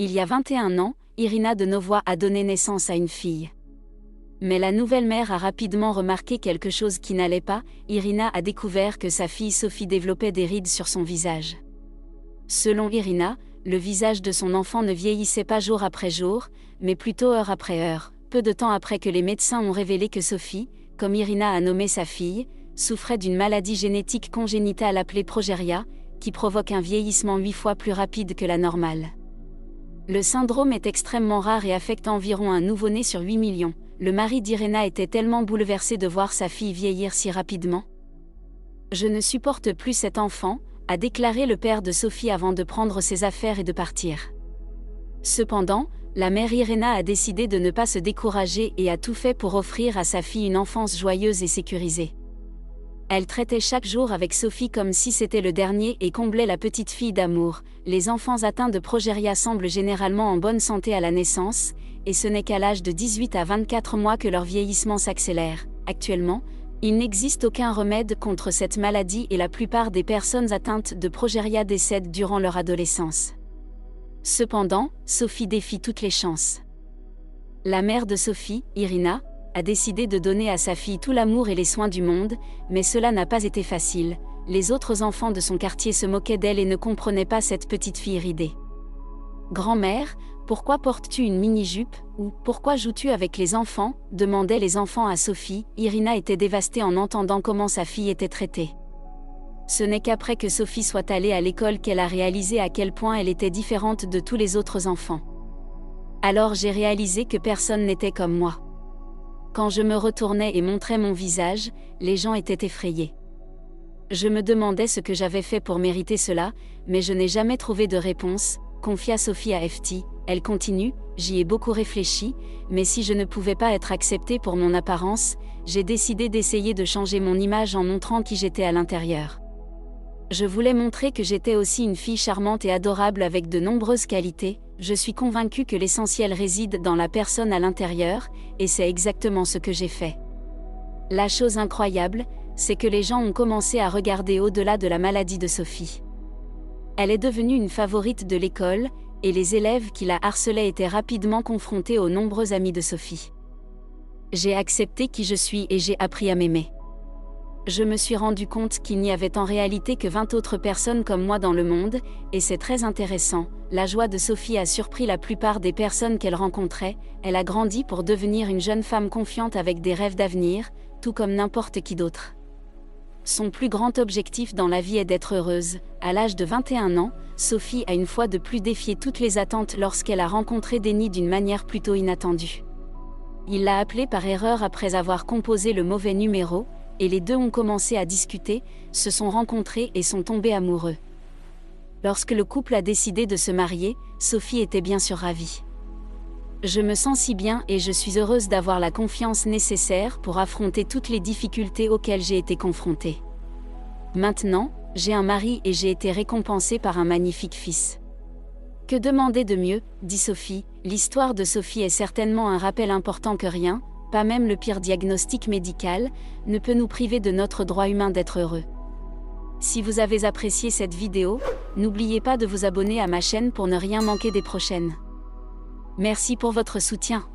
Il y a 21 ans, Irina de Novoa a donné naissance à une fille. Mais la nouvelle mère a rapidement remarqué quelque chose qui n'allait pas. Irina a découvert que sa fille Sophie développait des rides sur son visage. Selon Irina, le visage de son enfant ne vieillissait pas jour après jour, mais plutôt heure après heure, peu de temps après que les médecins ont révélé que Sophie, comme Irina a nommé sa fille, souffrait d'une maladie génétique congénitale appelée progéria, qui provoque un vieillissement 8 fois plus rapide que la normale. Le syndrome est extrêmement rare et affecte environ un nouveau-né sur 8 millions. Le mari d'Irina était tellement bouleversé de voir sa fille vieillir si rapidement. « Je ne supporte plus cet enfant », a déclaré le père de Sophie avant de prendre ses affaires et de partir. Cependant, la mère Irina a décidé de ne pas se décourager et a tout fait pour offrir à sa fille une enfance joyeuse et sécurisée. Elle traitait chaque jour avec Sophie comme si c'était le dernier et comblait la petite fille d'amour. Les enfants atteints de progéria semblent généralement en bonne santé à la naissance, et ce n'est qu'à l'âge de 18 à 24 mois que leur vieillissement s'accélère. Actuellement, il n'existe aucun remède contre cette maladie et la plupart des personnes atteintes de progéria décèdent durant leur adolescence. Cependant, Sophie défie toutes les chances. La mère de Sophie, Irina, a décidé de donner à sa fille tout l'amour et les soins du monde, mais cela n'a pas été facile. Les autres enfants de son quartier se moquaient d'elle et ne comprenaient pas cette petite fille ridée. « Grand-mère, pourquoi portes-tu une mini-jupe » ou « Pourquoi joues-tu avec les enfants » demandaient les enfants à Sophie. Irina était dévastée en entendant comment sa fille était traitée. Ce n'est qu'après que Sophie soit allée à l'école qu'elle a réalisé à quel point elle était différente de tous les autres enfants. Alors j'ai réalisé que personne n'était comme moi. Quand je me retournais et montrais mon visage, les gens étaient effrayés. Je me demandais ce que j'avais fait pour mériter cela, mais je n'ai jamais trouvé de réponse, confia Sophie à FT. Elle continue, j'y ai beaucoup réfléchi, mais si je ne pouvais pas être acceptée pour mon apparence, j'ai décidé d'essayer de changer mon image en montrant qui j'étais à l'intérieur. Je voulais montrer que j'étais aussi une fille charmante et adorable avec de nombreuses qualités. Je suis convaincue que l'essentiel réside dans la personne à l'intérieur, et c'est exactement ce que j'ai fait. La chose incroyable, c'est que les gens ont commencé à regarder au-delà de la maladie de Sophie. Elle est devenue une favorite de l'école, et les élèves qui la harcelaient étaient rapidement confrontés aux nombreux amis de Sophie. J'ai accepté qui je suis et j'ai appris à m'aimer. Je me suis rendu compte qu'il n'y avait en réalité que 20 autres personnes comme moi dans le monde, et c'est très intéressant. La joie de Sophie a surpris la plupart des personnes qu'elle rencontrait. Elle a grandi pour devenir une jeune femme confiante avec des rêves d'avenir, tout comme n'importe qui d'autre. Son plus grand objectif dans la vie est d'être heureuse. À l'âge de 21 ans, Sophie a une fois de plus défié toutes les attentes lorsqu'elle a rencontré Denis d'une manière plutôt inattendue. Il l'a appelé par erreur après avoir composé le mauvais numéro, et les deux ont commencé à discuter, se sont rencontrés et sont tombés amoureux. Lorsque le couple a décidé de se marier, Sophie était bien sûr ravie. Je me sens si bien et je suis heureuse d'avoir la confiance nécessaire pour affronter toutes les difficultés auxquelles j'ai été confrontée. Maintenant, j'ai un mari et j'ai été récompensée par un magnifique fils. Que demander de mieux, dit Sophie. L'histoire de Sophie est certainement un rappel important que rien, pas même le pire diagnostic médical, ne peut nous priver de notre droit humain d'être heureux. Si vous avez apprécié cette vidéo, n'oubliez pas de vous abonner à ma chaîne pour ne rien manquer des prochaines. Merci pour votre soutien.